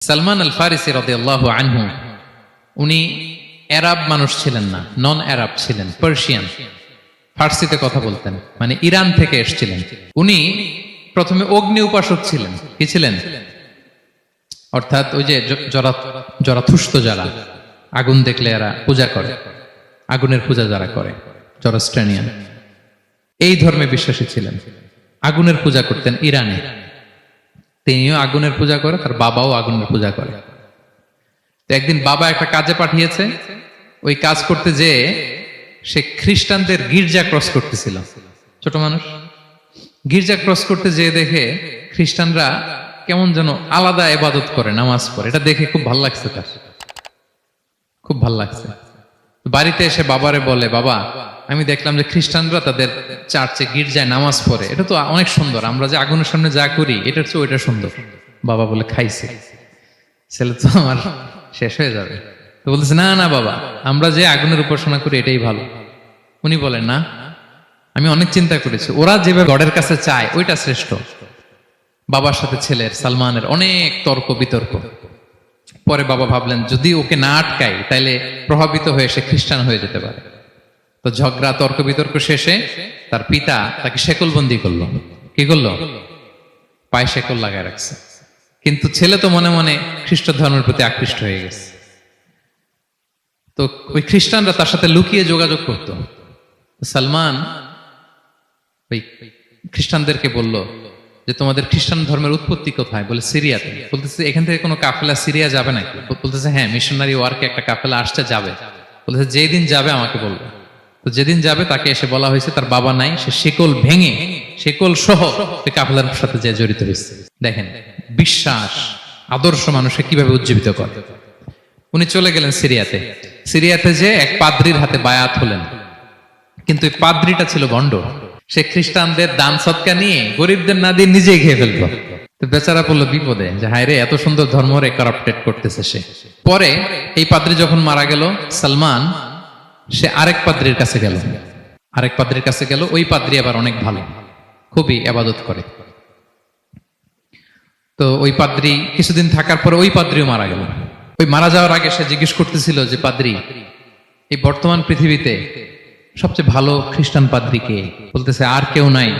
সালমান আল ফারিসি রাদিয়াল্লাহু আনহু উনি আরব মানুষ ছিলেন না, নন আরব ছিলেন, পার্সিয়ান, ফার্সিতে কথা বলতেন, মানে ইরান থেকে এসেছিলেন। উনি প্রথমে অগ্নি উপাসক ছিলেন। কি ছিলেন? অর্থাৎ ওই যে জরাথুস্ত যারা আগুন দেখলে এরা পূজা করে, আগুনের পূজা যারা করে, জরাস্ট্রেনিয়ান, এই ধর্মে বিশ্বাসী ছিলেন। আগুনের পূজা করতেন ইরানে। তিনিও আগুনের পূজা করে, তার বাবাও আগুনের পূজা করে। তো একদিন বাবা একটা কাজে পাঠিয়েছে, ওই কাজ করতে যেয়ে সে খ্রিস্টানদের গির্জা ক্রস করতেছিল। ছোট মানুষ গির্জা ক্রস করতে যেয়ে দেখে খ্রিস্টানরা কেমন যেন আলাদা ইবাদত করে, নামাজ পড়ে। এটা দেখে খুব ভালো লাগছে, তার খুব ভালো লাগছে। বাড়িতে এসে বাবারে বলে, বাবা আমি দেখলাম যে খ্রিস্টানরা তাদের চার্চে গির্জায় নামাজ পড়ে, এটা তো অনেক সুন্দর, আমরা যে আগুনের সামনে যা করি এটার চেয়ে ওইটা সুন্দর। বাবা বলে, খাইছে, ছেলে তো আমার শেষ হয়ে যাবে। তো বলতেছে, না না বাবা, আমরা যে আগুনের উপাসনা করি এটাই ভালো। উনি বলেন, না, আমি অনেক চিন্তা করেছি, ওরা যেভাবে গডের কাছে চায় ওইটা শ্রেষ্ঠ। বাবার সাথে ছেলের, সালমানের অনেক তর্ক বিতর্ক। পরে বাবা ভাবলেন, যদি ওকে না আটকাই তাইলে প্রভাবিত হয়ে সে খ্রিস্টান হয়ে যেতে পারে। তো ঝগড়া তর্ক বিতর্ক শেষে তার পিতা তাকে শেকলবন্দি করলো। কি করলো? পায়ে শেকল লাগায় রাখছে। কিন্তু ছেলে তো মনে মনে খ্রিস্ট ধর্মের প্রতি আকৃষ্ট হয়ে গেছে। তো ওই খ্রিস্টানরা তার সাথে লুকিয়ে যোগাযোগ করত। সালমান ওই খ্রিস্টানদেরকে বলল যে, তোমাদের খ্রিস্টান ধর্মের উৎপত্তি কোথায়? বলে, সিরিয়াতে। বলতেছে, এখান থেকে কোনো কাফেলা সিরিয়া যাবে নাকি? বলতেছে, হ্যাঁ, মিশনারি ওয়ার্কে একটা কাফেলা আসছে, যাবে। বলতেছে, যেদিন যাবে আমাকে বলবে। তো যেদিন যাবে তাকে এসে বলা হয়েছে তার বাবা নাই, সে শিকল ভেঙে, শিকল সহ ওই কাফেলার সাথে যে জড়িত হয়েছে। দেখেন বিশ্বাস, আদর্শ মানুষকে কিভাবে উজ্জীবিত করে। উনি চলে গেলেন সিরিয়াতে। সিরিয়াতে যে এক পাদ্রির হাতে বায়াত হলেন, কিন্তু এই পাদ্রিটা ছিল ভণ্ড। সে খ্রিস্টানদের দান সৎকা নিয়ে গরিবদের না দিয়ে নিজেই খেয়ে ফেলতো। তো বেচারা পড়লো বিপদে, যে হায় রে, এত সুন্দর ধর্ম রে কারাপ্টেড করতেছে সে। পরে এই পাদ্রি যখন মারা গেল, সালমান সে আরেক পাদ্রির কাছে গেল। আরেক পাদ্রির কাছে গেল। ওই পাদ্রি আবার অনেক ভালো, খুবই ইবাদত করে। তো ওই পাদ্রি কিছুদিন থাকার পরে ওই পাদ্রিও মারা গেল। ওই মারা যাওয়ার আগে সে জিজ্ঞেস করতেছিল যে, পাদ্রি, এই বর্তমান পৃথিবীতে সবচেয়ে ভালো খ্রিস্টান পাদ্রি কে? বলতেছে, আর কেউ নাই।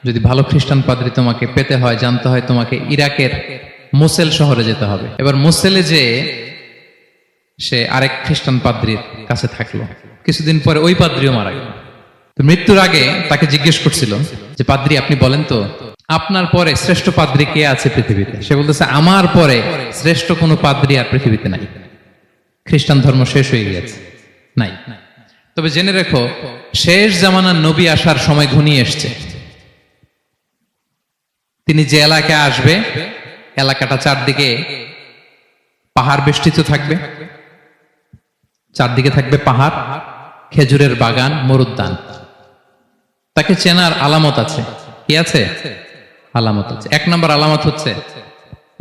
যদি ভালো খ্রিস্টান পাদ্রি তোমাকে পেতে হয়, জানতে হয়, তোমাকে ইরাকের মোসেল শহরে যেতে হবে। এবার মোসেলে যে সে আরেক খ্রিস্টান পাদ্রির কাছে থাকলো। কিছুদিন পরে ওই পাদ্রিও মারা গেল। তো মৃত্যুর আগে তাকে জিজ্ঞেস করছিল যে, পাদ্রি আপনি বলেন তো, আপনার পরে শ্রেষ্ঠ পাদ্রি কে আছে পৃথিবীতে? সে বলতেছে, আমার পরে শ্রেষ্ঠ কোনো পাদ্রি আর পৃথিবীতে নাই। খ্রিস্টান ধর্ম শেষ হয়ে গিয়েছে, নাই। তবে জেনে রেখো, শেষ জামানার নবী আসার সময় ঘনিয়ে এসছে। তিনি যে এলাকায় আসবে, এলাকাটা চারদিকে পাহাড় বেষ্টিত থাকবে। চারদিকে থাকবে পাহাড়, খেজুরের বাগান, মরুদ্যান। তাকে চেনার আলামত আছে। কি আছে? আলামত আছে। এক নম্বর আলামত হচ্ছে,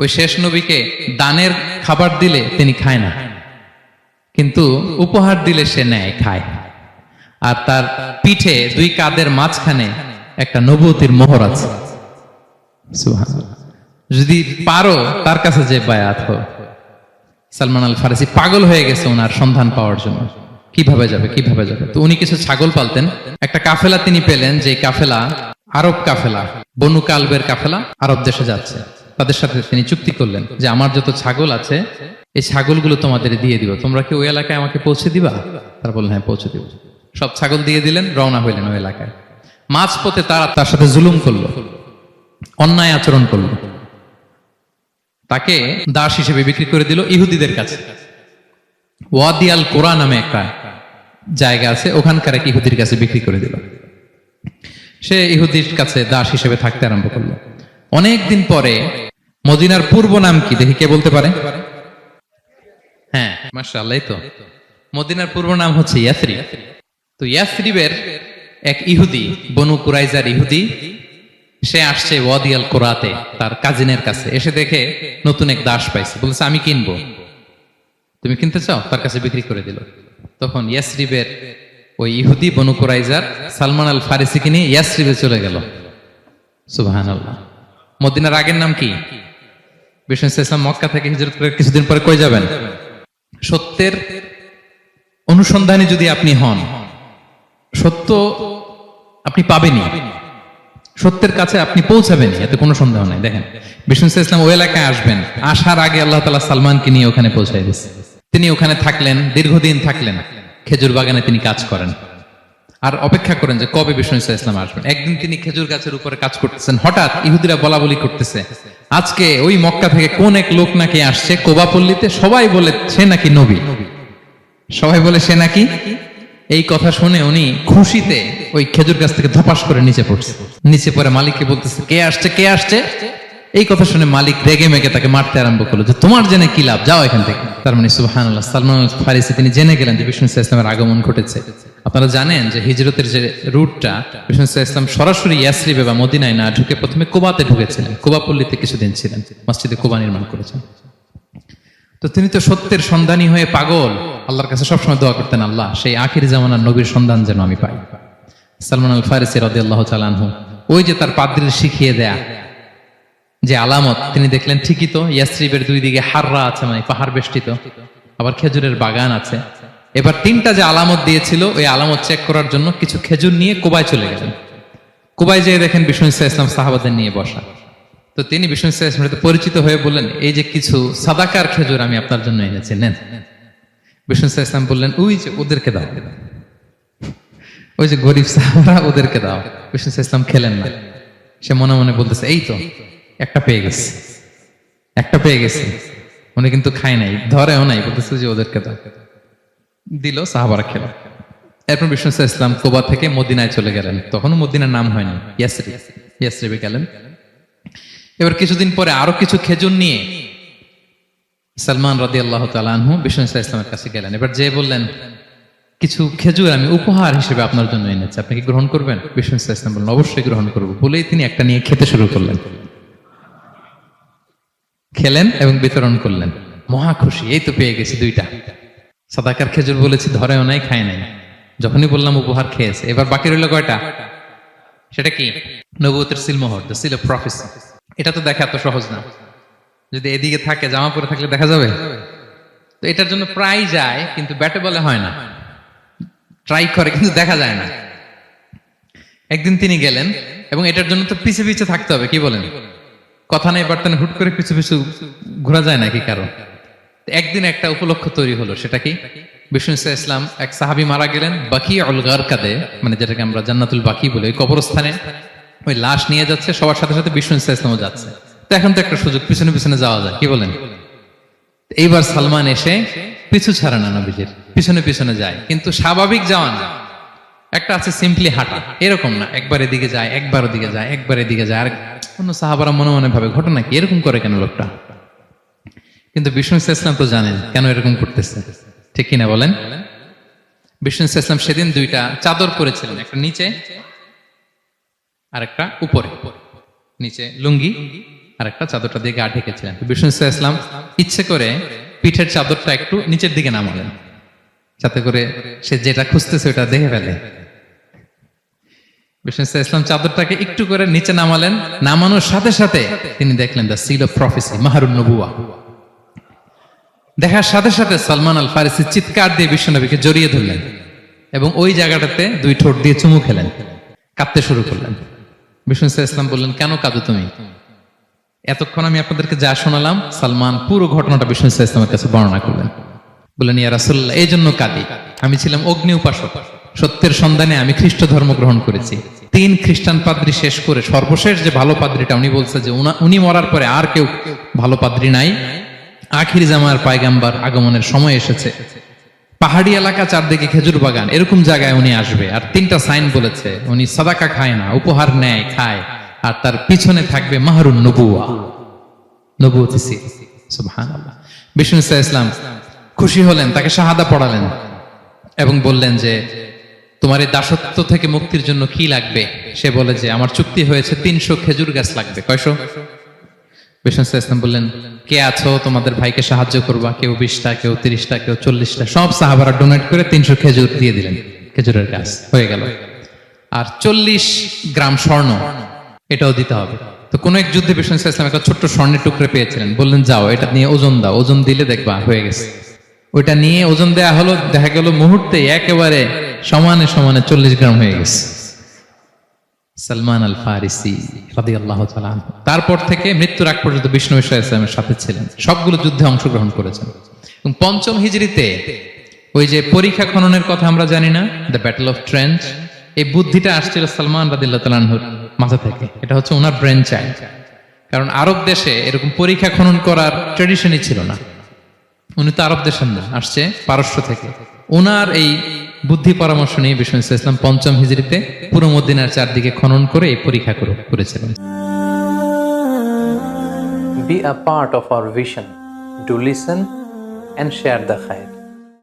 ওই শেষ নবীকে দানের খাবার দিলে তিনি খায় না, কিন্তু উপহার দিলে সে নেয়, খায়। আর তার পিঠে দুই কাঁধের মাঝখানে একটা নবুয়তির মোহর আছে। সুবহানাল্লাহ। যদি পারো তার কাছে যে বায়াত হও। সালমান আল ফারিসি পাগল হয়ে গেছে ওনার সন্ধান পাওয়ার জন্য। কিভাবে যাবে, কিভাবে যাবে? তো উনি কিছু ছাগল পালতেন। একটা কাফেলা তিনি পেলেন, যে কাফেলা আরব কাফেলা, বনু কালবের কাফেলা, আরব দেশে যাচ্ছে। তাদের সাথে তিনি চুক্তি করলেন যে, আমার যত ছাগল আছে এই ছাগলগুলো তোমাদের দিয়ে দিব, তোমরা কি ওই এলাকায় আমাকে পৌঁছে দিবা? তারা বললেন, হ্যাঁ, পৌঁছে দিব। সব ছাগল দিয়ে দিলেন, রওনা হইলেন ওই এলাকায়। মাঝপথে তারা তার সাথে জুলুম করলো, অন্যায় আচরণ করলো। তাকে দাস হিসেবে বিক্রি করে দিল ইহুদিদের কাছে। ওয়াদি আল কোরা নামে একটা জায়গা আছে, ওখানকার এক ইহুদির কাছে বিক্রি করে দিল। সে ইহুদির কাছে দাস হিসেবে থাকতে আরম্ভ করলো। অনেকদিন পরে, মদিনার পূর্ব নাম কি দেখি কে বলতে পারে? হ্যাঁ, মাশাআল্লাহ। তো মদিনার পূর্ব নাম হচ্ছে ইয়াসরিব। তো ইয়াসরিবের এক ইহুদি, বনু কুরাইজার ইহুদি, সে আসছে ওয়াদি আল কোরাতে তার কাজিনের কাছে। এসে দেখে নতুন এক দাস পাইছে, বলছে, আমি কিনবো, তুমি কিনতে চাও? তার কাছে বিক্রি করে দিল। তখন ইয়াসরিবের ওই ইহুদি, বনু কুরাইজার, সালমান আল ফারিসিকে নিয়ে ইয়াসরিবে চলে গেল। সুবহানাল্লাহ। মদিনার আগের নাম কি? বিষ্ণু ইসলাম মক্কা থেকে হিজরত করে কিছুদিন পরে কই যাবেন? সত্যের অনুসন্ধানে যদি আপনি হন, সত্য আপনি পাবেনই, সত্যের কাছে আপনি পৌঁছাবেনই, এতে কোনো সন্দেহ নাই। দেখেন বিষ্ণু ইসলাম ওই এলাকায় আসবেন, আসার আগে আল্লাহ তাআলা সালমানকে নিয়ে ওখানে পৌঁছায় দিয়েছে। তিনি ওখানে থাকলেন, দীর্ঘদিন থাকলেন, খেজুর বাগানে তিনি কাজ করেন আর অপেক্ষা করেন যে কবে বিষ্ণু ইসলাম আসবেন। একদিন তিনি খেজুর গাছের উপরে কাজ করতেছেন, হঠাৎ ইহুদিরা বলা বলি করতেছে, আজকে ওই মক্কা থেকে কোন এক লোক নাকি আসছে কোবাপল্লীতে, সবাই বলে সে নাকি নবী, সবাই বলে সে নাকি। এই কথা শুনে উনি খুশিতে ওই খেজুর গাছ থেকে ধপাস করে নিচে পড়ছে। নিচে পড়ে মালিককে বলতেছে, কে আসছে কে আসছে। এই কথা শুনে মালিক রেগে মেগে তাকে মারতে আরম্ভ করলো, যে তোমার জেনে কি লাভ, যাও এখান থেকে। তার মানে সুবহানাল্লাহ, সালমান আল ফারিসি তিনি জেনে গেলেন যে বিষ্ণু ইসলামের আগমন ঘটেছে। আপনারা জানেন যে হিজরতের যে রুটটা, বিষ্ণু ইসলাম সরাসরি ইয়াসরিবে বা মদিনায় না ঢুকে প্রথমে কুবাতে ঢুকেছিলেন, কুবাপল্লীতে কিছুদিন ছিলেন, মসজিদে কুবা নির্মাণ করেছেন। তো তিনি তো সত্যের সন্ধানী হয়ে পাগল, আল্লাহর কাছে সবসময় দোয়া করতেন, আল্লাহ সেই আখির জামানার নবীর সন্ধান যেন আমি পাই। সালমান আল ফারিসি রাদিয়াল্লাহু তাআলা আনহু, ওই যে তার পাদ্রীর শিখিয়ে দেয়া যে আলামত, তিনি দেখলেন ঠিকই তো ইয়াসরিবের দুই দিকে হাররা আছে, মানে পাহাড় বেষ্টিত, আবার খেজুরের বাগান আছে। এবার তিনটা যে আলামত দিয়েছিল, ওই আলামত চেক করার জন্য কিছু খেজুর নিয়ে কুবায় চলে গেলেন। কুবায় যেয়ে দেখেন বিষ্ণু ইসলাম সাহাবাদের নিয়ে বসা। তো তিনি বিষ্ণু ইসলামের সাথে পরিচিত হয়ে বললেন, এই যে কিছু সাদাকার খেজুর আমি আপনার জন্য এনেছি, নেন। বিষ্ণু ইসলাম বললেন, ওই যে ওদেরকে দাও, ওই যে গরিব সাহাবারা, ওদেরকে দাও। বিষ্ণু ইসলাম খেলেন না, সে মনে মনে বলতেছে, এই তো একটা পেয়ে গেছে, একটা পেয়ে গেছে। উনি কিন্তু খায় নাই, ধরেও নাই, বলতেছে যে ওদেরকে দাও। দিল, সাহাবারা খেল। এরপর বিষ্ণু ইসলাম কুবা থেকে মদিনায় চলে গেলেন, তখনও মদিনার নাম হয়নি, ইয়াসরিবে গেলেন। এবার কিছুদিন পরে আরো কিছু খেজুর নিয়ে সালমান রাদিয়াল্লাহু তাআলা আনহু বিষ্ণু ইসলামের কাছে গেলেন। এবার যে বললেন, কিছু খেজুর আমি উপহার হিসেবে আপনার জন্য এনেছি, আপনি কি গ্রহণ করবেন? বিষ্ণু ইসলাম বললেন, অবশ্যই গ্রহণ করবো। বলেই তিনি একটা নিয়ে খেতে শুরু করলেন, খেলেন এবং বিতরণ করলেন। মহা খুশি, এই তো পেয়ে গেছি দুইটা সাদাকার খেজুর, বলেছি ধরেও নাই, খায় নাই। যখনই বললাম উপহার, খেয়েছে। এবার বাকি রইল কয়টা? সেটা কি? নবুয়তের সিলমোহর, দ্য সিল অফ প্রফেসি। এটা তো দেখা এত সহজ না, যদি এদিকে থাকে, জামা পরে থাকলে দেখা যাবে? তো এটার জন্য প্রায় যায়, কিন্তু ব্যাটে বলে হয় না, ট্রাই করে কিন্তু দেখা যায় না। একদিন তিনি গেলেন, এবং এটার জন্য তো পিছে পিছে থাকতে হবে, কি বলেন? কথা নেই বার্তা নেই, হুট করে পিছু পিছু ঘোরা যায় নাকি কারো? একদিন একটা উপলক্ষ তৈরি হলো, সেটা কি? বিষ্ণু ইসলাম, এক সাহাবী মারা গেলেন বাকি উল গারকাদে, মানে যেটাকে আমরা জান্নাতুল বাকি বলি, ওই কবরস্থানে ওই লাশ নিয়ে যাচ্ছে, সবার সাথে সাথে বিষ্ণু ইসলামও যাচ্ছে। তো এখন তো একটা সুযোগ, পিছনে পিছনে যাওয়া যায়, কি বলেন? এইবার সালমান এসে পিছু ছাড়ে না, নবীজির পিছনে পিছনে যায়, কিন্তু স্বাভাবিক যাওয়া না। একটা আছে সিম্পলি হাঁটা, এরকম না, একবার এদিকে যায়, একবার ওদিকে যায়, একবার এদিকে যায়। আর অন্য সাহাবারা মনে মনে ভাবে, ঘটনা কি, এরকম করে কেন লোকটা? কিন্তু বিষ্ণু ইসলাম তো জানেন কেন এরকম করতেছে, ঠিক কিনা বলেন? বিষ্ণু ইসলাম সেদিন দুইটা চাদর পরেছিলেন, একটা নিচে আর একটা উপরে, নিচে লুঙ্গি আর একটা চাদরটা দিয়ে গা ঢেকেছিলেন। বিষ্ণু ইসলাম ইচ্ছে করে পিঠের চাদরটা একটু নিচের দিকে নামালেন, যাতে করে সে যেটা খুঁজতেছে ওটা দেখে ফেলে। বিষ্ণু ইসলাম চাদরটাকে একটু করে নিচে নামালেন, নামানোর সাথে সাথে তিনি দেখলেন দ্য সিল অফ প্রফেসি, মাহরুন নবুয়া। দেখার সাথে সাথে সালমান আল ফারিসি চিৎকার দিয়ে বিশ্বনবীকে জড়িয়ে ধরলেন এবং ওই জায়গাটাতে দুই ঠোঁট দিয়ে চুমু খেলেন, কাঁদতে শুরু করলেন। বিষ্ণু ইসলাম বললেন, কেন কাঁদো তুমি? এতক্ষণ আমি আপনাদেরকে যা শোনালাম, সালমান পুরো ঘটনাটা বিষ্ণু ইসলামের কাছে বর্ণনা করলেন। বললেন, ইয়া রাসূলুল্লাহ, এই জন্য কাঁদি, আমি ছিলাম অগ্নি উপাসক, সত্যের সন্ধানে আমি খ্রিস্ট ধর্ম গ্রহণ করেছি। 3 খ্রিস্টান পাদ্রী শেষ করে সর্বশেষ যে ভালো পাদ্রীটা, উনি বলছে যে উনি মরার পরে আর কেউ ভালো পাদ্রী নাই, আখির জামার পায়গাম্বার আগমনের সময় এসেছে। পাহাড়ি এলাকা, চারদিকে খেজুর বাগান, এরকম জায়গায় উনি আসবে। আর 3টা সাইন বলেছে, উনি সাদাকা খায় না, উপহার নেয়, খায়, আর তার পিছনে থাকবে মাহরুন নবুয়া, নবুয়তি সিল। সুবহানাল্লাহ। বিষ্ণু ইসলাম খুশি হলেন, তাকে শাহাদা পড়ালেন এবং বললেন যে, তোমার এই দাসত্ব থেকে মুক্তির জন্য কি লাগবে? সে বলে যে, আমার চুক্তি হয়েছে 300 খেজুর গাছ লাগবে। কয়শো? বিষ্ণু ইসলাম বললেন, কে আছো তোমাদের ভাইকে সাহায্য করবা? কেউ 20টা, কেউ 30টা, কেউ 40টা। সব সাহাবারা ডোনেট করে 300 খেজুর দিয়ে দিলেন, খেজুরের গাছ হয়ে গেল। আর 40 গ্রাম স্বর্ণ, এটাও দিতে হবে। তো কোন এক যুদ্ধে বিষ্ণু ইসলাম একটা ছোট্ট স্বর্ণের টুকরে পেয়েছিলেন, বললেন যাও এটা নিয়ে ওজন দাও, ওজন দিলে দেখবা হয়ে গেছে। ওইটা নিয়ে ওজন দেয়া হলো, দেখা গেল মুহূর্তে একেবারে সমানে সমানে 40 গ্রাম হয়ে গেছে। সালমান আল ফারিসি রাদিয়াল্লাহু তাআলা আনহু তারপর থেকে মৃত্যুর আগ পর্যন্ত বিষ্ণু ইসলামের সাথে ছিলেন, সবগুলো যুদ্ধে অংশগ্রহণ করেছেন। এবং 5ম হিজরিতে ওই যে পরীক্ষা খননের কথা আমরা জানি না, দ্য ব্যাটল অফ ট্রেঞ্চ, এই বুদ্ধিটা আসছিল সালমান রাদিয়াল্লাহু তাআলা আনহুর মাথা থেকে। এটা হচ্ছে ওনার ব্রেন চাইল্ড। কারণ আরব দেশে এরকম পরীক্ষা খনন করার ট্রেডিশনই ছিল না। উনি তো আরব দেশের না, আসছে পারস্য থেকে। ওনার এই বুদ্ধি পরামর্শ নিয়ে বিষ্ণু ইসলাম 5ম হিজরিতে পুরো মদিনার চারদিকে খনন করে এই পরীক্ষা করেছিলেন। Be a part of our vision. Do listen and share the khair.